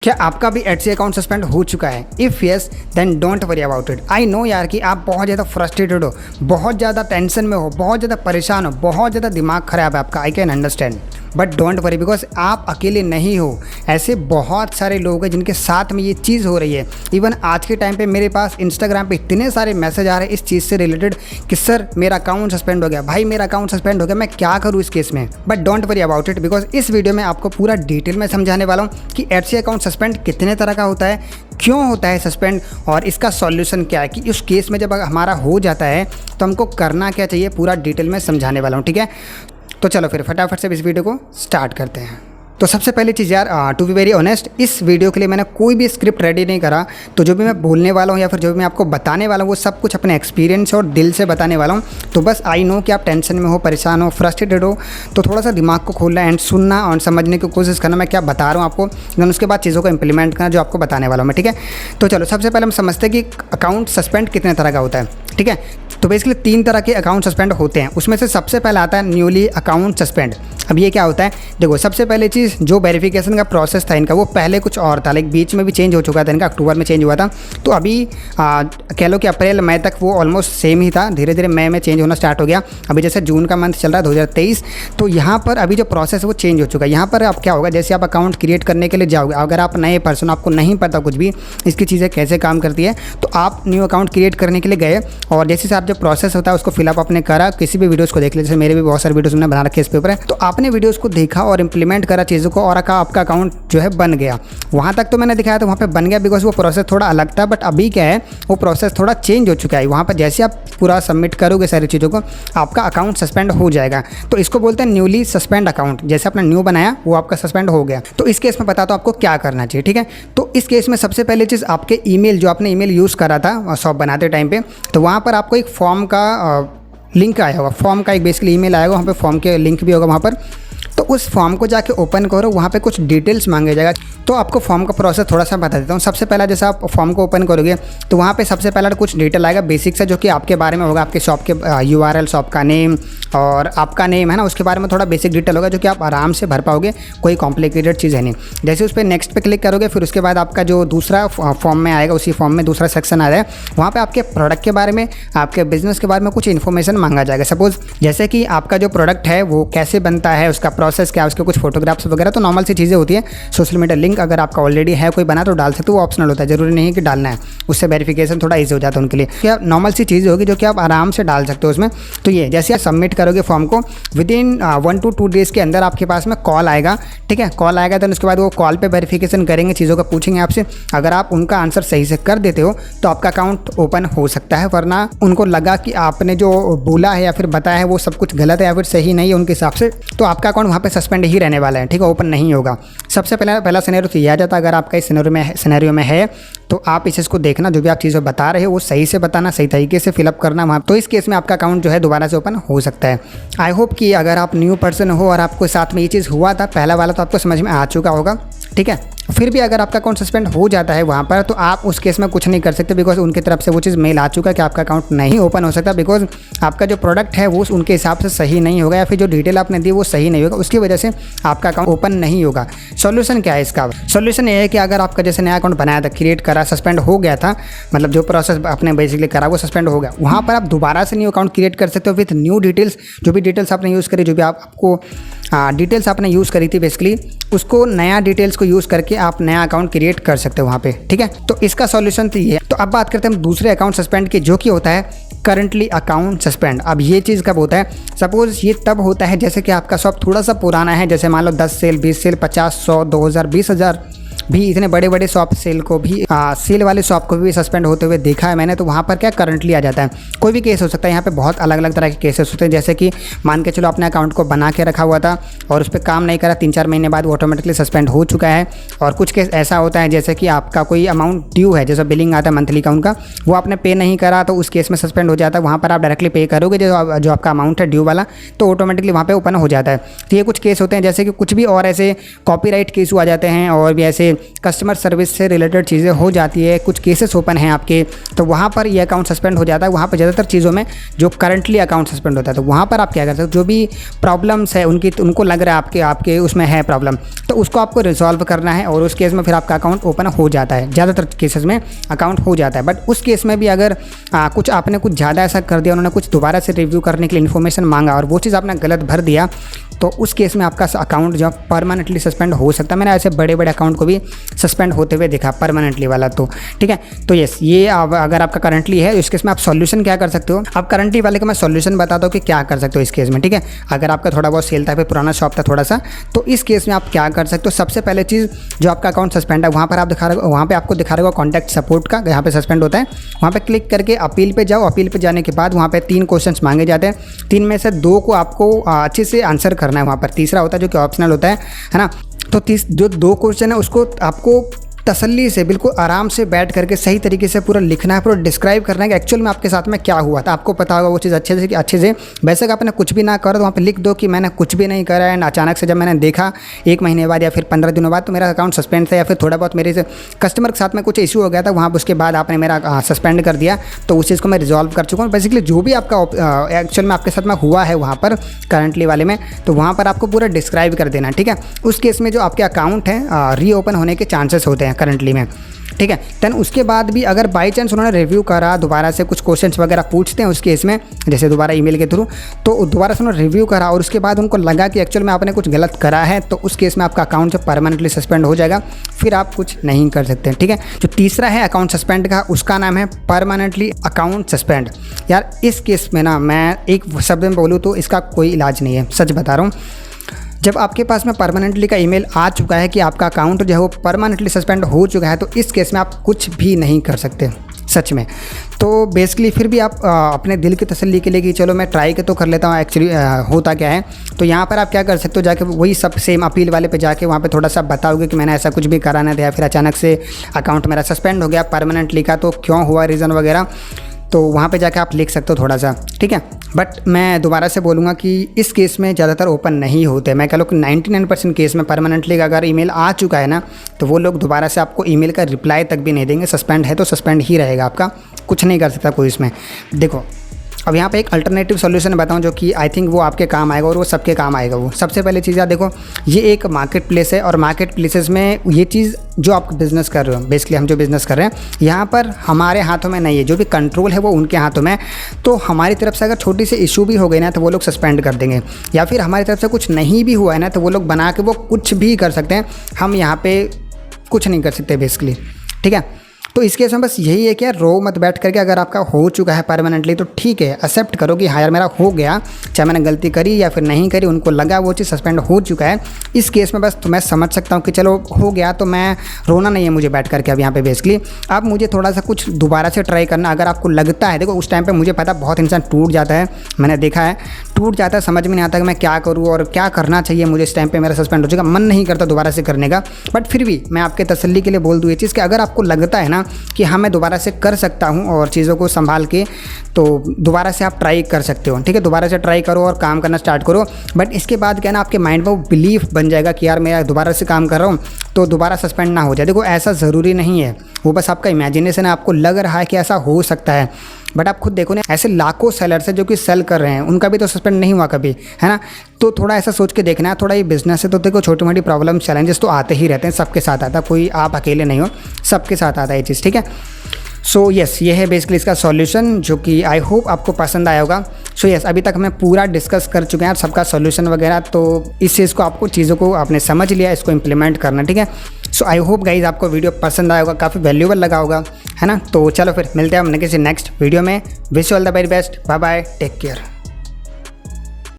क्या आपका भी एडसी अकाउंट सस्पेंड हो चुका है? If yes then don't worry about it. I know यार कि आप बहुत ज़्यादा फ्रस्ट्रेटेड हो, बहुत ज़्यादा टेंशन में हो, बहुत ज़्यादा परेशान हो, बहुत ज़्यादा दिमाग खराब है आपका। I can understand, but don't worry because आप अकेले नहीं हो। ऐसे बहुत सारे लोग हैं जिनके साथ में ये चीज़ हो रही है। इवन आज के टाइम पे मेरे पास इंस्टाग्राम पे इतने सारे मैसेज आ रहे हैं इस चीज़ से रिलेटेड कि सर मेरा अकाउंट सस्पेंड हो गया, भाई मेरा अकाउंट सस्पेंड हो गया, मैं क्या करूँ इस केस में। But don't worry about it because इस वीडियो में आपको पूरा डिटेल में समझाने वाला हूँ कि एडसी अकाउंट सस्पेंड कितने तरह का होता है, क्यों होता है सस्पेंड और इसका सॉल्यूशन क्या है, कि उस केस में जब हमारा हो जाता है तो हमको करना क्या चाहिए, पूरा डिटेल में समझाने वाला हूँ। ठीक है, तो चलो फिर फटाफट से इस वीडियो को स्टार्ट करते हैं। तो सबसे पहली चीज़ यार, टू बी वेरी ऑनेस्ट, इस वीडियो के लिए मैंने कोई भी स्क्रिप्ट रेडी नहीं करा। तो जो भी मैं बोलने वाला हूँ या फिर जो भी मैं आपको बताने वाला हूँ वो सब कुछ अपने एक्सपीरियंस और दिल से बताने वाला हूँ। तो बस आई नो कि आप टेंशन में हो, परेशान हो, फ्रस्ट्रेटेड हो, तो थोड़ा सा दिमाग को खोलना एंड सुनना और समझने की कोशिश करना मैं क्या बता रहा हूँ आपको, देन उसके बाद चीज़ों को इंप्लीमेंट करना जो आपको बताने वाला हूँ मैं। ठीक है, तो चलो सबसे पहले हम समझते हैं कि अकाउंट सस्पेंड कितने तरह का होता है। ठीक है, तो बेसिकली 3 तरह के अकाउंट सस्पेंड होते हैं। उसमें से सबसे पहला आता है न्यूली अकाउंट सस्पेंड। अब ये क्या होता है, देखो सबसे पहले चीज़ जो वेरिफिकेशन का प्रोसेस था इनका वो पहले कुछ और था, लाइक बीच में भी चेंज हो चुका था इनका, अक्टूबर में चेंज हुआ था। तो अभी कह लो कि अप्रैल मई तक वो ऑलमोस्ट सेम ही था, धीरे धीरे मई में चेंज होना स्टार्ट हो गया। अभी जैसे जून का मंथ चल रहा है 2023, तो यहाँ पर अभी जो प्रोसेस है वो चेंज हो चुका है। यहाँ पर अब क्या होगा, जैसे आप अकाउंट क्रिएट करने के लिए जाओगे, अगर आप नए पर्सन, आपको नहीं पता कुछ भी इसकी चीज़ें कैसे काम करती है, तो आप न्यू अकाउंट क्रिएट करने के लिए गए और जैसे से आप जो प्रोसेस होता है उसको फिलअप आपने करा, किसी भी वीडियोज़ को देख लिया, जैसे मेरे भी बहुत सारे वीडियोज़ मैंने बना रखे इस पेपर है, तो आपने वीडियोज़ को देखा और इंप्लीमेंट करा चीज़ों को और आपका अकाउंट जो है बन गया। वहाँ तक तो मैंने दिखाया तो वहाँ पे बन गया बिकॉज वो प्रोसेस थोड़ा अलग था, बट अभी क्या है वो प्रोसेस थोड़ा चेंज हो चुका है। वहाँ पर जैसे आप पूरा सबमिट करोगे सारी चीज़ों को, आपका अकाउंट सस्पेंड हो जाएगा। तो इसको बोलते हैं न्यूली सस्पेंड अकाउंट। जैसे आपने न्यू बनाया वो आपका सस्पेंड हो गया। तो इस केस में बताता हूँ आपको क्या करना चाहिए। ठीक है, तो इस केस में सबसे पहले चीज़ आपके ईमेल, जो आपने ईमेल यूज़ करा था शॉप बनाते टाइम पे, तो वहाँ पर आपको एक फॉर्म का लिंक आया होगा, फॉर्म का एक बेसिकली ईमेल आएगा, वहाँ पे फॉर्म के लिंक भी होगा वहाँ पर। तो उस फॉर्म को जाके ओपन करो, वहाँ पे कुछ डिटेल्स मांगे जाएगा। तो आपको फॉर्म का प्रोसेस थोड़ा सा बता देता हूँ। सबसे पहला जैसे आप फॉर्म को ओपन करोगे तो वहाँ पे सबसे पहला कुछ डिटेल आएगा बेसिक से, जो कि आपके बारे में होगा, आपके शॉप के URL, शॉप का नेम और आपका नेम है ना, उसके बारे में थोड़ा बेसिक डिटेल होगा जो कि आप आराम से भर पाओगे, कोई कॉम्प्लिकेटेड चीज़ है नहीं। जैसे उस पर नेक्स्ट पे क्लिक करोगे, फिर उसके बाद आपका जो दूसरा फॉर्म में आएगा, उसी फॉर्म में दूसरा सेक्शन आ जाएगा, वहाँ पर आपके प्रोडक्ट के बारे में, आपके बिजनेस के बारे में कुछ इन्फॉर्मेशन मांगा जाएगा। सपोज जैसे कि आपका जो प्रोडक्ट है वो कैसे बनता है, उसका प्रोसेस क्या है, उसके कुछ फोटोग्राफ्स वगैरह, तो नॉर्मल सी चीज़ें होती है। सोशल मीडिया लिंक अगर आपका ऑलरेडी है कोई बना तो डाल सकते हो, वो ऑप्शनल होता है, जरूरी नहीं है कि डालना है, उससे वेरिफिकेशन थोड़ा ईजी हो जाता है उनके लिए। क्या नॉर्मल सी चीज़ होगी जो कि आप आराम से डाल सकते हो उसमें। तो ये जैसे आप सबमिट करोगे फॉर्म को, विद इन 1 to 2 डेज़ के अंदर आपके पास में कॉल आएगा। ठीक है, कॉल आएगा, तो उसके बाद वो कॉल पे वेरिफिकेशन करेंगे, चीज़ों का पूछेंगे आपसे। अगर आप उनका आंसर सही से कर देते हो तो आपका अकाउंट ओपन हो सकता है, वरना उनको लगा कि आपने जो बोला है या फिर बताया है वो सब कुछ गलत है या फिर सही नहीं है उनके हिसाब से, तो आपका अकाउंट वहाँ पे सस्पेंड ही रहने वाला है। ठीक है, ओपन नहीं होगा। सबसे पहला सिनेरियो तो यह आ जाता है, अगर आपका इस सिनेरियो में है तो आप इस चीज़ को देखना, जो भी आप चीज़ें बता रहे हो वो सही से बताना, सही तरीके से फिलअप करना वहाँ। तो इस केस में आपका अकाउंट जो है दोबारा से ओपन हो सकता है। आई होप कि अगर आप न्यू पर्सन हो और आपको साथ में ये चीज़ हुआ था पहला वाला, तो आपको समझ में आ चुका होगा। ठीक है, फिर भी अगर आपका अकाउंट सस्पेंड हो जाता है वहाँ पर, तो आप उस केस में कुछ नहीं कर सकते बिकॉज उनकी तरफ से वो चीज़ मेल आ चुका है कि आपका अकाउंट नहीं ओपन हो सकता, बिकॉज आपका जो प्रोडक्ट है वो उनके हिसाब से सही नहीं होगा या फिर जो डिटेल आपने दी वो सही नहीं होगा, उसकी वजह से आपका अकाउंट ओपन नहीं होगा। सॉल्यूशन क्या है इसका? सॉल्यूशन ये है कि अगर आपका जैसे नया अकाउंट बनाया था, क्रिएट करा, सस्पेंड हो गया था, मतलब जो प्रोसेस आपने बेसिकली करा वो सस्पेंड हो गया, वहाँ पर आप दोबारा से न्यू अकाउंट क्रिएट कर सकते हो विथ न्यू डिटेल्स। जो भी डिटेल्स आपने यूज़ करी, जो भी आपको डिटेल्स आपने यूज़ करी थी बेसिकली, उसको नया डिटेल्स को यूज़ करके आप नया अकाउंट क्रिएट कर सकते हो वहाँ पे। ठीक है, तो इसका सॉल्यूशन तो ये है। तो अब बात करते हैं हम दूसरे अकाउंट सस्पेंड की, जो कि होता है करंटली अकाउंट सस्पेंड। अब ये चीज़ कब होता है? सपोज ये तब होता है जैसे कि आपका शॉप थोड़ा सा पुराना है, जैसे मान लो 10 सेल, 20 सेल, 50, 100, 2000, 20,000 भी, इतने बड़े बड़े शॉप सेल को भी सेल वाले शॉप को भी सस्पेंड होते हुए देखा है मैंने। तो वहाँ पर क्या करंटली आ जाता है, कोई भी केस हो सकता है। यहाँ पे बहुत अलग अलग तरह के केसेस होते हैं, जैसे कि मान के चलो अपने अकाउंट को बना के रखा हुआ था और उस पर काम नहीं करा, 3-4 महीने बाद वो ऑटोमेटिकली सस्पेंड हो चुका है। और कुछ केस ऐसा होता है जैसे कि आपका कोई अमाउंट ड्यू है, जैसा बिलिंग आता है मंथली का उनका, वो आपने पे नहीं करा, तो उस केस में सस्पेंड हो जाता है। वहाँ पर आप डायरेक्टली पे करोगे जो आपका अमाउंट है ड्यू वाला, तो ऑटोमेटिकली वहाँ पर ओपन हो जाता है। तो ये कुछ केस होते हैं, जैसे कि कुछ भी और ऐसे कॉपीराइट के इशू आ जाते हैं और भी ऐसे कस्टमर सर्विस से रिलेटेड चीज़ें हो जाती है, कुछ केसेस ओपन हैं आपके, तो वहाँ पर ये अकाउंट सस्पेंड हो जाता है। वहाँ पर ज़्यादातर चीज़ों में जो करंटली अकाउंट सस्पेंड होता है, तो वहाँ पर आप क्या कर सकते हो, जो भी प्रॉब्लम्स है उनको लग रहा है आपके उसमें है प्रॉब्लम, तो उसको आपको रिजॉल्व करना है और उस केस में फिर आपका अकाउंट ओपन हो जाता है। ज़्यादातर केसेस में अकाउंट हो जाता है। बट उस केस में भी अगर कुछ आपने कुछ ज़्यादा ऐसा कर दिया, उन्होंने कुछ दोबारा से रिव्यू करने के लिए इन्फॉर्मेशन मांगा और वो चीज़ आपने गलत भर दिया, तो उस केस में आपका अकाउंट जो परमानेंटली सस्पेंड हो सकता है। मैंने ऐसे बड़े बड़े अकाउंट को भी सस्पेंड होते हुए देखा परमानेंटली वाला, तो ठीक है। तो यस, ये अगर आपका करंटली है इस केस में आप सॉल्यूशन क्या कर सकते हो, आप करंटली वाले का मैं सॉल्यूशन बताता हूँ कि क्या कर सकते हो इस केस में, ठीक है। अगर आपका थोड़ा बहुत सेल था, फिर पुराना शॉप था थोड़ा सा, तो इस केस में आप क्या कर सकते हो। सबसे पहले चीज़, जो आपका अकाउंट सस्पेंड है वहाँ पर वहाँ पर आपको दिखा रहेगा कॉन्टैक्ट सपोर्ट का, यहाँ पे सस्पेंड होता है, वहाँ पे क्लिक करके अपील पे जाओ। अपील पे जाने के बाद वहाँ पे 3 क्वेश्चंस मांगे जाते हैं, 3 में से 2 को आपको अच्छे से आंसर करना है। वहाँ पर तीसरा होता है जो कि ऑप्शनल होता है ना। तो जो 2 क्वेश्चन है उसको आपको तसल्ली से बिल्कुल आराम से बैठ करके सही तरीके से पूरा लिखना है, पूरा डिस्क्राइब करना है कि एक्चुअल में आपके साथ में क्या हुआ था। आपको पता होगा वो चीज़ अच्छे से वैसे कि आपने कुछ भी ना करो तो वहाँ पे लिख दो कि मैंने कुछ भी नहीं करा है, अचानक से जब मैंने देखा 1 महीने बाद या फिर 15 दिनों बाद तो मेरा अकाउंट सस्पेंड था, या फिर थोड़ा बहुत मेरे से कस्टमर के साथ में कुछ इशू हो गया था, वहाँ उसके बाद आपने मेरा सस्पेंड कर दिया, तो उस चीज़ को मैं रिजॉल्व कर चुका हूँ। बेसिकली जो भी आपका एक्चुअल में आपके साथ में हुआ है वहाँ पर करंटली वाले में, तो वहाँ पर आपको पूरा डिस्क्राइब कर देना, ठीक है। उस केस में जो आपके अकाउंट हैं रीओपन होने के चांसेस होते हैं करंटली में, ठीक है। देन उसके बाद भी अगर बाई चांस उन्होंने रिव्यू करा, दोबारा से कुछ क्वेश्चंस वगैरह पूछते हैं उस केस में, जैसे दोबारा ईमेल के थ्रू, तो दोबारा से उन्होंने रिव्यू करा और उसके बाद उनको लगा कि एक्चुअल में आपने कुछ गलत करा है, तो उस केस में आपका अकाउंट जो परमानेंटली सस्पेंड हो जाएगा, फिर आप कुछ नहीं कर सकते, ठीक है। जो तीसरा है अकाउंट सस्पेंड का, उसका नाम है परमानेंटली अकाउंट सस्पेंड। यार इस केस में ना मैं एक शब्द में बोलूँ तो इसका कोई इलाज नहीं है, सच बता रहा हूँ। जब आपके पास में परमानेंटली का ईमेल आ चुका है कि आपका अकाउंट जो है वो परमानेंटली सस्पेंड हो चुका है, तो इस केस में आप कुछ भी नहीं कर सकते सच में। तो बेसिकली फिर भी आप अपने दिल की तसल्ली के लिए कि चलो मैं ट्राई के तो कर लेता हूँ एक्चुअली होता क्या है, तो यहाँ पर आप क्या कर सकते हो, जाके वही सब सेम अपील वाले पे जाके वहाँ पे थोड़ा सा बताओगे कि मैंने ऐसा कुछ भी करा नहीं था, या फिर अचानक से अकाउंट मेरा सस्पेंड हो गया परमानेंटली का, तो क्यों हुआ रीज़न वगैरह, तो वहाँ पे जाके आप लिख सकते हो थोड़ा सा, ठीक है। बट मैं दोबारा से बोलूँगा कि इस केस में ज़्यादातर ओपन नहीं होते। मैं कह लो कि 99% केस में परमानेंटली का अगर ईमेल आ चुका है ना, तो वो लोग दोबारा से आपको ईमेल का रिप्लाई तक भी नहीं देंगे। सस्पेंड है तो सस्पेंड ही रहेगा आपका, कुछ नहीं कर सकता कोई इसमें। देखो अब यहाँ पे एक अल्टरनेटिव सॉल्यूशन बताऊँ जो कि आई थिंक वो आपके काम आएगा और वो सबके काम आएगा। वो सबसे पहले चीज़ यार देखो, ये एक मार्केट प्लेस है और मार्केट प्लेसेस में ये चीज़ जो आप बिज़नेस कर रहे हो, बेसिकली हम जो बिज़नेस कर रहे हैं यहाँ पर हमारे हाथों में नहीं है, जो भी कंट्रोल है वो उनके हाथों में। तो हमारी तरफ से अगर छोटी सी इशू भी हो गई ना तो वो लोग सस्पेंड कर देंगे, या फिर हमारी तरफ से कुछ नहीं भी हुआ है ना तो वो लोग बना के वो कुछ भी कर सकते हैं, हम यहाँ पर कुछ नहीं कर सकते बेसिकली, ठीक है। तो इस केस में बस यही है कि यार रो मत बैठ करके, अगर आपका हो चुका है परमानेंटली तो ठीक है, एक्सेप्ट करो कि हाँ यार मेरा हो गया, चाहे मैंने गलती करी या फिर नहीं करी, उनको लगा वो चीज़ सस्पेंड हो चुका है। इस केस में बस तो मैं समझ सकता हूँ कि चलो हो गया, तो मैं रोना नहीं है मुझे बैठ करके अब यहाँ पे बेसिकली। अब मुझे थोड़ा सा कुछ दोबारा से ट्राई करना, अगर आपको लगता है, देखो उस टाइम पर मुझे पता बहुत इंसान टूट जाता है, मैंने देखा है टूट जाता है, समझ में नहीं आता कि मैं क्या करूँ और क्या करना चाहिए मुझे। इस टाइम पे मेरा सस्पेंड हो चुका, मन नहीं करता दोबारा से करने का, बट फिर भी मैं आपके तसल्ली के लिए बोल दूँ ये चीज़ कि अगर आपको लगता है ना कि हाँ मैं दोबारा से कर सकता हूँ और चीज़ों को संभाल के, तो दोबारा से आप ट्राई कर सकते हो, ठीक है। दोबारा से ट्राई करो और काम करना स्टार्ट करो, बट इसके बाद क्या ना आपके माइंड में वो बिलीफ बन जाएगा कि यार मैं दोबारा से काम कर रहा हूँ तो दोबारा सस्पेंड ना हो जाए। देखो ऐसा ज़रूरी नहीं है, वो बस आपका इमेजिनेशन है, आपको लग रहा है कि ऐसा हो सकता है, बट आप खुद देखो ना ऐसे लाखों सेलर्स हैं जो कि सेल कर रहे हैं, उनका भी तो सस्पेंड नहीं हुआ कभी, है ना। तो थोड़ा ऐसा सोच के देखना है, थोड़ा ये बिजनेस है तो देखो छोटी मोटी प्रॉब्लम चैलेंजेस तो आते ही रहते हैं, सबके साथ आता है, कोई आप अकेले नहीं हो, सबके साथ आता है ये चीज़, ठीक है। सो यस, ये है बेसिकली इसका सॉल्यूशन जो कि आई होप आपको पसंद आया होगा। सो यस, अभी तक मैं पूरा डिस्कस कर चुके हैं सबका सॉल्यूशन वगैरह, तो इस चीज़ को आपको चीज़ों को आपने समझ लिया, इसको इम्प्लीमेंट करना, ठीक है। सो आई होप गाइज आपको वीडियो पसंद आया होगा, काफ़ी वैल्यूएबल लगा होगा, है ना। तो चलो फिर मिलते हैं हम किसी नेक्स्ट वीडियो में। Wish you all the very best, bye bye, take care.